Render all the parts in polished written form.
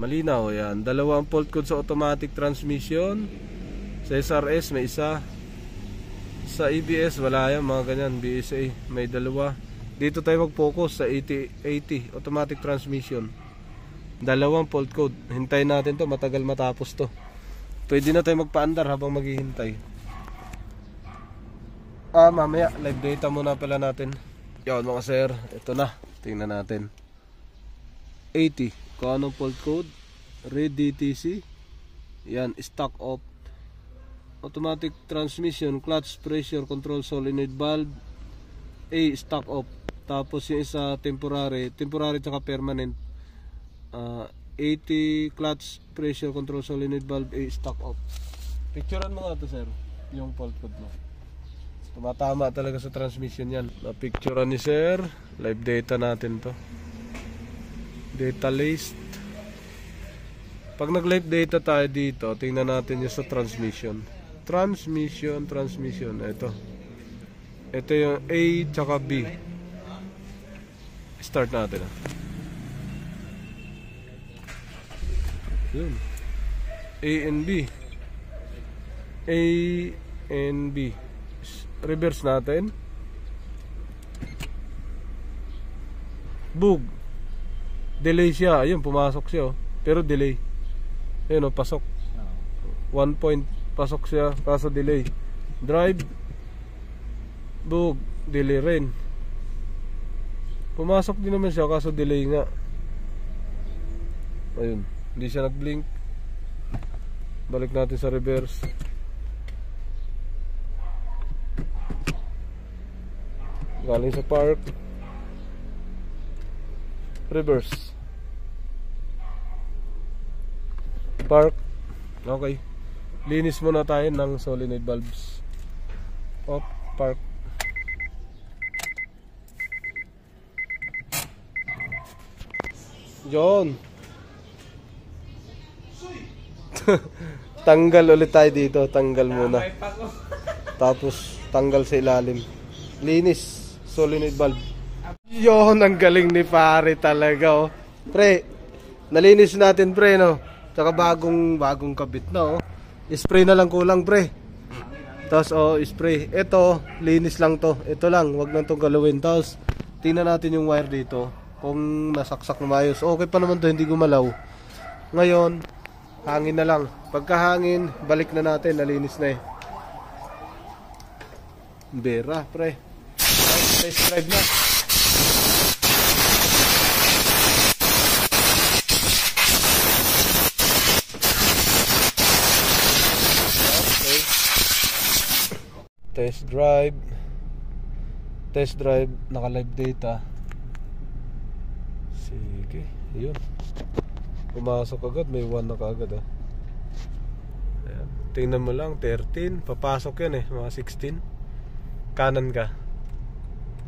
Malinaw yan. Dalawang fault code sa automatic transmission. Sa SRS may isa. Sa EBS wala yan, mga ganyan. BSA may dalawa. Dito tayo mag-focus sa 80 automatic transmission. Dalawang fault code. Hintayin natin to, matagal matapos to. Pwede na tayo magpaandar habang maghihintay. Mamaya live data muna pala natin. Yan mga sir, ito na. Tingnan natin. 80 kung anong fault code. Red DTC. Yan, stock off. Automatic transmission, clutch pressure control solenoid valve. A, stock off. Tapos yung isa temporary tsaka permanent. 80 clutch pressure control solenoid valve A, stock off. Picturean mo nga to sir, yung fault code mo. Tumatama talaga sa transmission yan. Na-picturean ni sir. Live data natin to. Data list. Pag nag-live data tayo dito, tingnan natin yung sa transmission. Transmission. Ito yung A tsaka B. Start natin. Yun. A and B. Reverse natin. Bug. Delay siya. Ayun, pumasok siya. Pero delay. Ayun, pasok. 1 point. Pasok siya. Kaso delay. Drive. Bug. Delay rin. Pumasok din naman siya. Kaso delay nga. Ayun. Hindi siya nag-blink. Balik natin sa reverse. Galing sa park. Reverse. Park. Okay. Linis muna tayo ng solenoid valves. Off. Park. John. Tanggal ulit tayo dito. Tanggal muna. Tapos tanggal sa ilalim. Linis solenoid valve. Yon, ang galing ni pare talaga, oh. Pre, nalinis natin pre, no. Tsaka bagong kabit na, oh. Spray na lang kulang, pre. Tapos spray. Ito, linis lang to. Ito lang, wag nang tong galawin. Tapos tingnan natin yung wire dito kung nasaksak na maayos. Okay pa naman to, hindi gumalaw. Ngayon, hangin na lang. Pagka hangin, balik na natin, nalinis na eh. Bera, pre. Test drive na. Okay. Test drive, naka-live data. Sige, yun. Pumasok agad, may 1 na kaagad, ah. Ayan. Tingnan mo lang, 13. Papasok yan eh, mga 16. Kanan ka.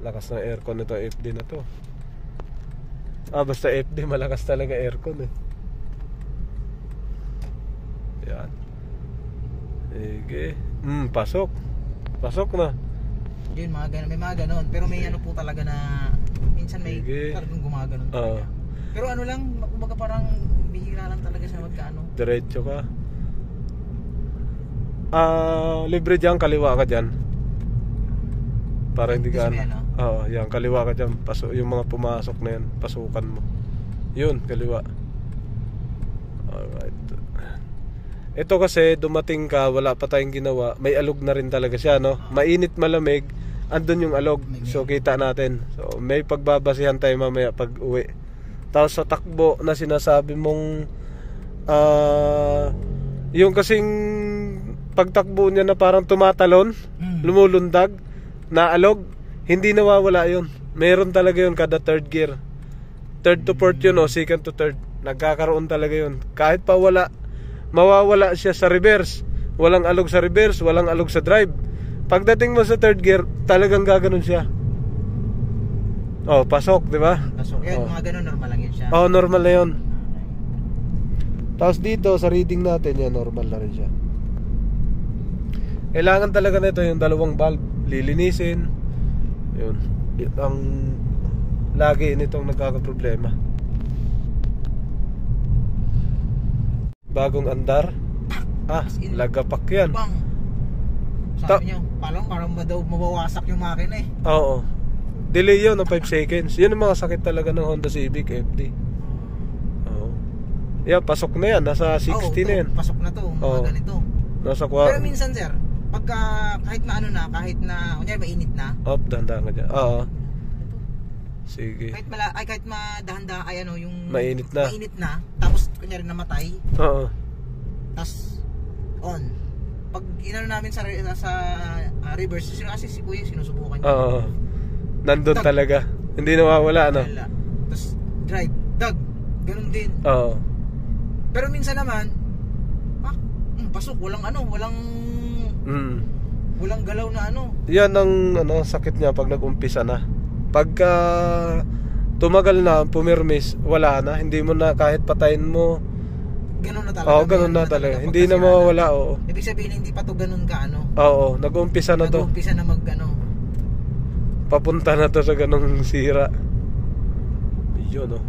Lakas ng aircon nito, FD na to. Basta FD, malakas talaga aircon eh. Yan. Sige. Pasok. Pasok na. Yun, may mga ganon. Pero may ano po talaga na minsan may talagang gumaganon talaga. Pero ano lang, kumbaga parang bihira lang talaga siya magkaano. Diretso ka. Libre dyan, kaliwa ka dyan. Para hindi ka yan, kaliwa ka dyan. Yung mga pumasok na yan, pasukan mo. Yun, kaliwa. Alright. Ito kasi dumating ka, wala pa tayong ginawa. May alog na rin talaga siya, no? Mainit malamig, andun yung alog. So kita natin. So may pagbabasihan tayo mamaya pag uwi. Tapos sa takbo na sinasabi mong yung kasing pagtakbo niya na parang tumatalon, lumulundag, naalog, hindi nawawala yun. Meron talaga yun kada third gear. Third to fourth yun, o second to third. Nagkakaroon talaga yun. Kahit pa wala, mawawala siya sa reverse. Walang alog sa reverse, walang alog sa drive. Pagdating mo sa third gear, talagang gaganon siya. Pasok, di ba? Pasok. Yan, mga ganun, normal lang yun siya. Normal na yun. Tapos dito, sa reading natin, yan, normal na rin siya. Kailangan talaga nito yung dalawang valve. Lilinisin. Yun. Ang lagi nitong nagkakaproblema. Bagong andar. Lagapak yan. Bang! Sabi niya, parang mabawasak yung makina eh. Oo. Delay yun ng 5 seconds. Yun ang mga sakit talaga ng Honda Civic FD. Oo. Yeah, pasok na yan. Nasa 60 na yan. Pasok na to, mga ganito. Nasa Pero minsan sir, pagka kahit na kahit na kunyari mainit na. Dahan-dahan ka dyan. Oo. Sige. Kahit madahan-dahan yung mainit na. Tapos kunyari namatay. Oo. Tapos on. Pag namin sa reverse, kasi si Kuya sinusubukan niya. Oo. Nandun talaga. Hindi nawawala, ano? Wala. Tapos drive, ganun din. Oo. Pero minsan naman, pasok, walang galaw na Yan ang sakit niya pag nag-umpisa na. Pagka tumagal na, pumirmis, wala na. Hindi mo na kahit patayin mo. Ganun na talaga. Ganun na talaga. Hindi na mawawala, oo. Ibig sabihin, hindi pa to ganun ka, Oo, nag-uumpisa na to. Nag-uumpisa na Papunta na to sa ganung sira. Yun,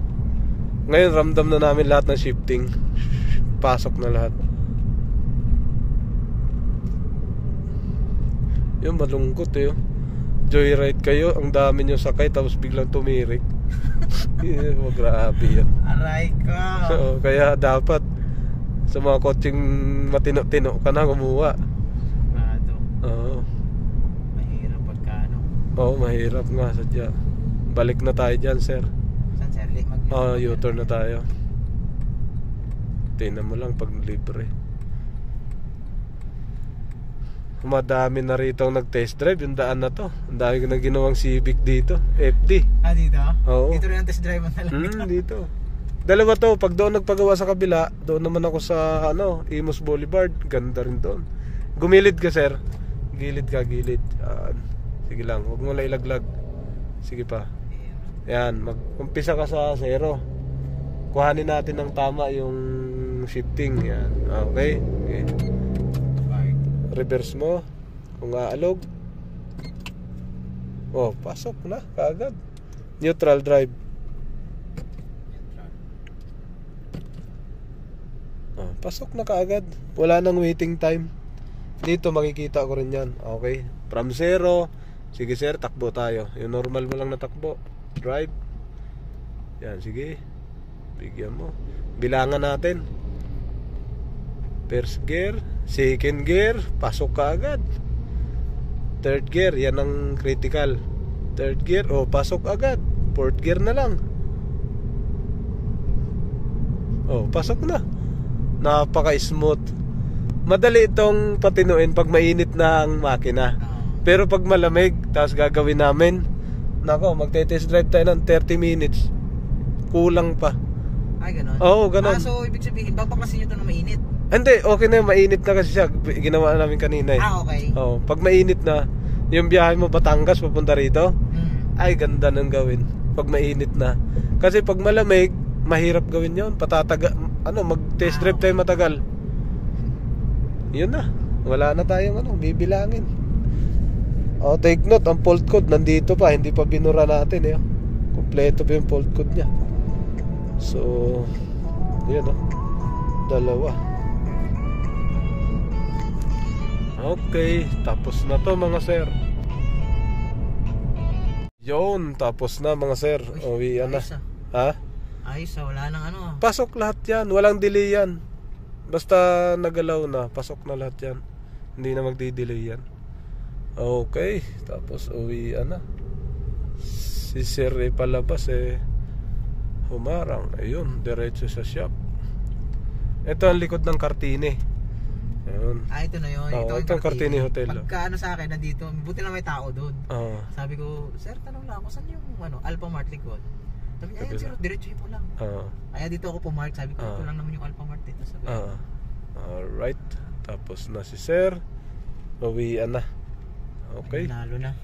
Ngayon, ramdam na namin lahat ng shifting. Pasok na lahat. Yun, malungkot Joyride kayo, ang dami nyo sakay, tapos biglang tumirik. Grabe yan. Aray ko. Kaya dapat sa mga kotseng matino-tino ka na kumuha. Oo. Mahirap pagka mahirap nga sadya. Balik na tayo dyan, sir. Saan, sir? U-turn na tayo. Tingnan mo lang pag libre. Madami na rito ang nag-test drive. Yung daan na to. Ang dami ko na ginawang Civic dito. FD. Dito? Oo. Dito rin ang test drive mo talaga. Dito. Dalawa to. Pag doon nagpagawa sa kabila, doon naman ako sa Imus Boulevard. Ganda rin doon. Gumilid ka, sir. Gilid ka, gilid. Sige lang, huwag mo lang ilaglag. Sige pa. Yan, mag-umpisa ka sa 0. Kuhanin natin ng tama yung shifting. Yan. Okay. Reverse mo. Kung aalog. Pasok na kaagad. Neutral drive. Pasok na kaagad. Wala nang waiting time. Dito makikita ko rin yan. Okay. From 0. Sige sir, takbo tayo. Yung normal mo lang na takbo. Drive. Yan, sige. Bigyan mo. Bilangan natin. First gear. Second gear. Pasok ka agad. Third gear. Yan ang critical. Third gear. Pasok agad. Fourth gear na lang. Pasok na. Napaka-smooth. Madali itong patinuin pag mainit na ang makina. Pero pag malamig, tapos gagawin namin, magte-test drive tayo ng 30 minutes. Kulang pa. Ay, ganun? Oo, ganun. So, ibig sabihin, babaklasin nyo ito na mainit? Hindi, okay na yung mainit na kasi siya. Ginawa namin kanina okay. Pag mainit na, yung biyahe mo Batangas papunta rito, ay ganda nang gawin. Pag mainit na. Kasi pag malamig, mahirap gawin yon. Mag-test drive tayo matagal. Yun na. Wala na tayong bibilangin. Take note, ang fault code nandito pa, hindi pa binura natin Kompleto pa yung fault code niya. So, yun dalawa. Okay, tapos na to mga sir. Yun, tapos na mga sir. Uwian na. Ayos, wala nang Pasok lahat yan, walang delay yan. Basta nagalaw na, pasok na lahat yan. Hindi na magdi-delay yan. Okay, tapos uwian na. Si sir palabas humarang. Ayun, diretso sa shop. Ito ang likod ng Kartini. Ayun. Ito na yun. Ito ang Kartini Hotel. Pagka sa akin, nandito, buti lang may tao doon. Sabi ko, sir, tanong lang ako, saan yung Alphamart likod? Sabi niya, ayun sir, diretsuhin mo lang. Kaya dito ako pumark, sabi ko, ito lang naman yung Alphamart dito. Alright, tapos na si sir. Uwian na. Okay. Nalo na.